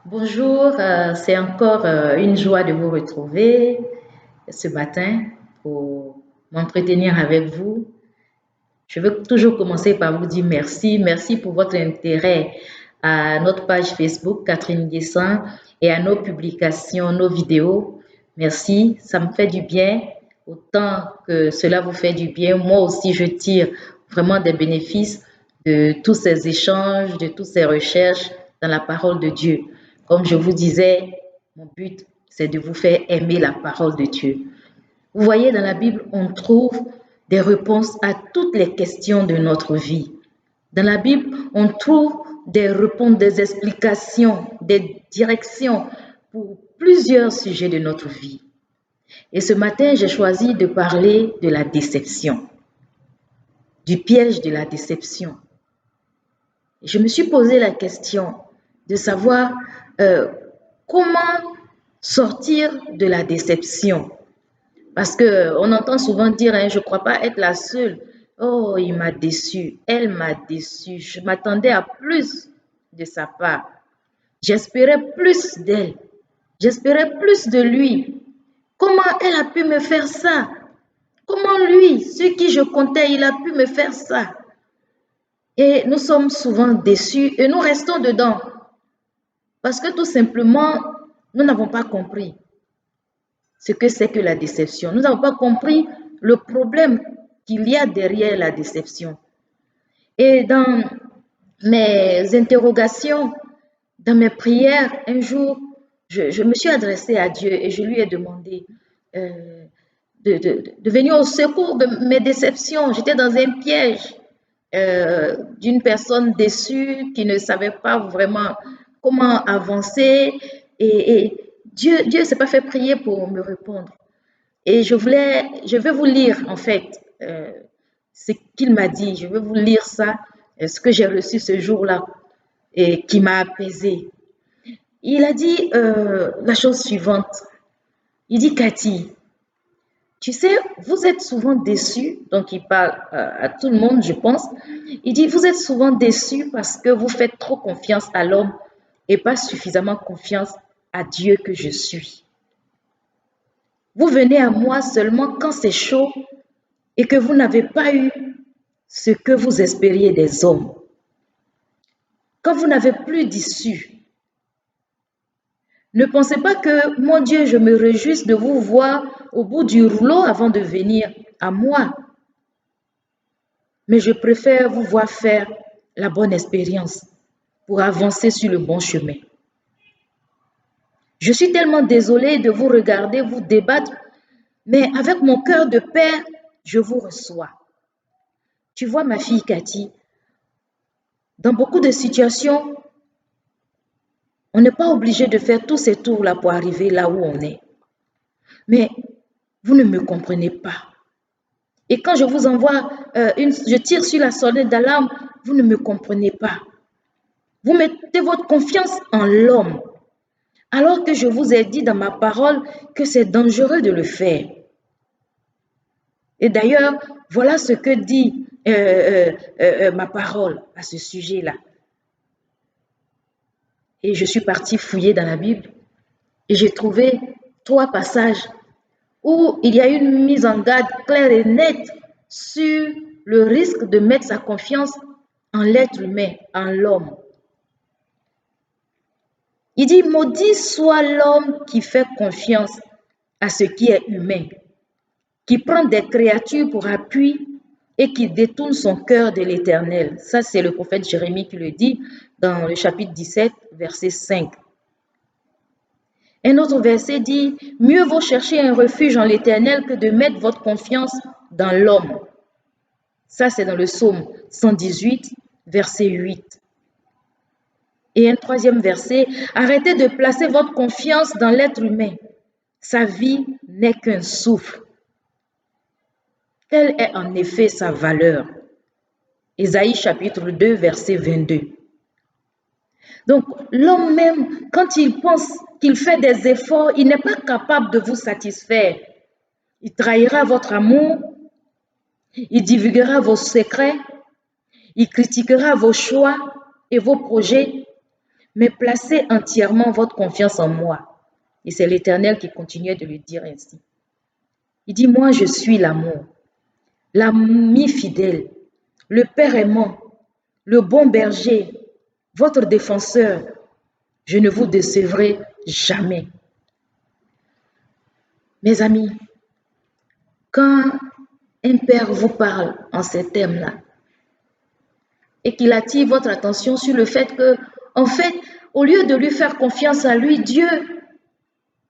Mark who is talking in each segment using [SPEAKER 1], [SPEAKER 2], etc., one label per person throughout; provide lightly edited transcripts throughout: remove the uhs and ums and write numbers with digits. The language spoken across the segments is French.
[SPEAKER 1] Bonjour, c'est encore une joie de vous retrouver ce matin pour m'entretenir avec vous. Je veux toujours commencer par vous dire merci. Merci pour votre intérêt à notre page Facebook, Catherine Guessin, et à nos publications, nos vidéos. Merci, ça me fait du bien. Autant que cela vous fait du bien, moi aussi, je tire vraiment des bénéfices de tous ces échanges, de toutes ces recherches dans la parole de Dieu. Comme je vous disais, mon but, c'est de vous faire aimer la parole de Dieu. Vous voyez, dans la Bible, on trouve des réponses à toutes les questions de notre vie. Dans la Bible, on trouve des réponses, des explications, des directions pour plusieurs sujets de notre vie. Et ce matin, j'ai choisi de parler de la déception, du piège de la déception. Je me suis posé la question de savoir comment sortir de la déception. Parce qu'on entend souvent dire, hein, je ne crois pas être la seule. Oh, il m'a déçu, elle m'a déçu. Je m'attendais à plus de sa part. J'espérais plus d'elle. J'espérais plus de lui. Comment elle a pu me faire ça? Comment lui, ce qui je comptais, il a pu me faire ça? Et nous sommes souvent déçus et nous restons dedans. Parce que tout simplement, nous n'avons pas compris ce que c'est que la déception. Nous n'avons pas compris le problème qu'il y a derrière la déception. Et dans mes interrogations, dans mes prières, un jour, je me suis adressée à Dieu et je lui ai demandé de venir au secours de mes déceptions. J'étais dans un piège d'une personne déçue qui ne savait pas vraiment comment avancer. Et Dieu ne s'est pas fait prier pour me répondre. Et je vais vous lire en fait ce qu'il m'a dit. Je vais vous lire ça, ce que j'ai reçu ce jour-là et qui m'a apaisée. Il a dit la chose suivante. Il dit, Cathy, tu sais, vous êtes souvent déçus, donc il parle à tout le monde, je pense. Il dit, vous êtes souvent déçus parce que vous faites trop confiance à l'homme et pas suffisamment confiance à Dieu que je suis. Vous venez à moi seulement quand c'est chaud et que vous n'avez pas eu ce que vous espériez des hommes. Quand vous n'avez plus d'issue, ne pensez pas que, mon Dieu, je me réjouisse de vous voir au bout du rouleau avant de venir à moi. Mais je préfère vous voir faire la bonne expérience pour avancer sur le bon chemin. Je suis tellement désolée de vous regarder, vous débattre, mais avec mon cœur de père, je vous reçois. Tu vois, ma fille Cathy, dans beaucoup de situations, on n'est pas obligé de faire tous ces tours-là pour arriver là où on est. Mais vous ne me comprenez pas. Et quand je vous envoie, je tire sur la sonnette d'alarme, vous ne me comprenez pas. Vous mettez votre confiance en l'homme, alors que je vous ai dit dans ma parole que c'est dangereux de le faire. Et d'ailleurs, voilà ce que dit ma parole à ce sujet-là. Et je suis partie fouiller dans la Bible et j'ai trouvé 3 passages où il y a une mise en garde claire et nette sur le risque de mettre sa confiance en l'être humain, en l'homme. Il dit, maudit soit l'homme qui fait confiance à ce qui est humain, qui prend des créatures pour appui et qui détourne son cœur de l'Éternel. Ça, c'est le prophète Jérémie qui le dit dans le chapitre 17, verset 5. Un autre verset dit, mieux vaut chercher un refuge en l'Éternel que de mettre votre confiance dans l'homme. Ça, c'est dans le psaume 118, verset 8. Et un troisième verset, arrêtez de placer votre confiance dans l'être humain. Sa vie n'est qu'un souffle. Telle est en effet sa valeur. Ésaïe chapitre 2, verset 22. Donc, l'homme même, quand il pense qu'il fait des efforts, il n'est pas capable de vous satisfaire. Il trahira votre amour, il divulguera vos secrets, il critiquera vos choix et vos projets. mais placez entièrement votre confiance en moi. Et c'est l'Éternel qui continuait de lui dire ainsi. Il dit, moi je suis l'amour, l'ami fidèle, le Père aimant, le bon berger, votre défenseur. Je ne vous décevrai jamais. Mes amis, quand un père vous parle en ces termes-là et qu'il attire votre attention sur le fait que, en fait, au lieu de lui faire confiance à lui, Dieu,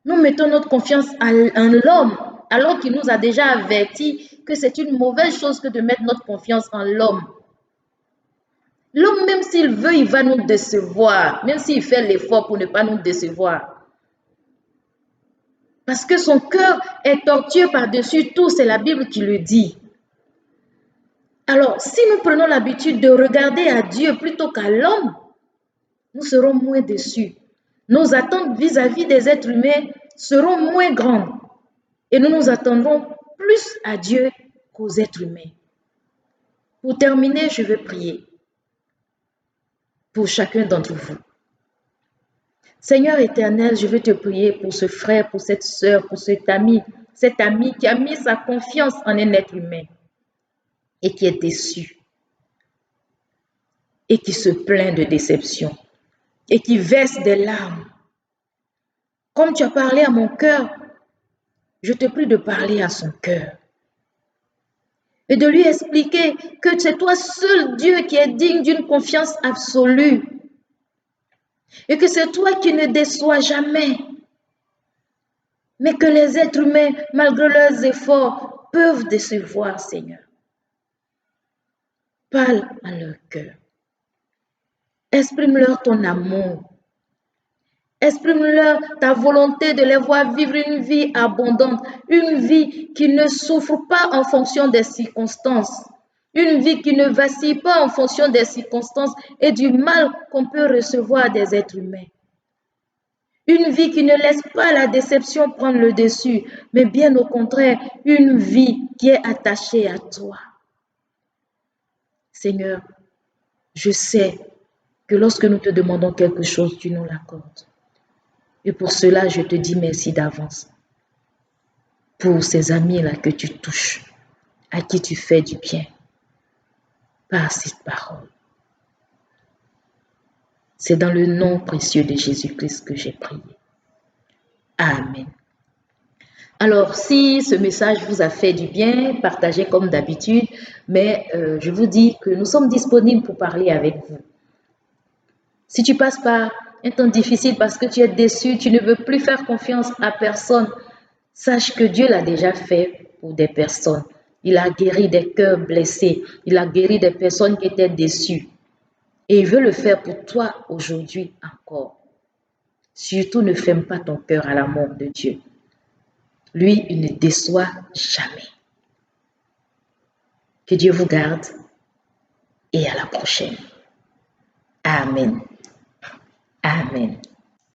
[SPEAKER 1] nous mettons notre confiance en l'homme, alors qu'il nous a déjà averti que c'est une mauvaise chose que de mettre notre confiance en l'homme. L'homme, même s'il veut, il va nous décevoir, même s'il fait l'effort pour ne pas nous décevoir. Parce que son cœur est tortueux par-dessus tout, c'est la Bible qui le dit. Alors, si nous prenons l'habitude de regarder à Dieu plutôt qu'à l'homme, nous serons moins déçus. Nos attentes vis-à-vis des êtres humains seront moins grandes et nous nous attendrons plus à Dieu qu'aux êtres humains. Pour terminer, je veux prier pour chacun d'entre vous. Seigneur éternel, je veux te prier pour ce frère, pour cette sœur, pour cet ami qui a mis sa confiance en un être humain et qui est déçu et qui se plaint de déception et qui verse des larmes. Comme tu as parlé à mon cœur, je te prie de parler à son cœur et de lui expliquer que c'est toi seul Dieu qui est digne d'une confiance absolue et que c'est toi qui ne déçois jamais, mais que les êtres humains, malgré leurs efforts, peuvent décevoir, Seigneur. Parle à leur cœur. Exprime-leur ton amour. Exprime-leur ta volonté de les voir vivre une vie abondante, une vie qui ne souffre pas en fonction des circonstances, une vie qui ne vacille pas en fonction des circonstances et du mal qu'on peut recevoir des êtres humains. Une vie qui ne laisse pas la déception prendre le dessus, mais bien au contraire, une vie qui est attachée à toi. Seigneur, je sais que lorsque nous te demandons quelque chose, tu nous l'accordes. Et pour cela, je te dis merci d'avance. Pour ces amis-là que tu touches, à qui tu fais du bien, par cette parole. C'est dans le nom précieux de Jésus-Christ que j'ai prié. Amen. Alors, si ce message vous a fait du bien, partagez comme d'habitude, mais je vous dis que nous sommes disponibles pour parler avec vous. Si tu passes par un temps difficile parce que tu es déçu, tu ne veux plus faire confiance à personne, sache que Dieu l'a déjà fait pour des personnes. Il a guéri des cœurs blessés, il a guéri des personnes qui étaient déçues. Et il veut le faire pour toi aujourd'hui encore. Surtout ne ferme pas ton cœur à l'amour de Dieu. Lui, il ne déçoit jamais. Que Dieu vous garde et à la prochaine. Amen. Amen.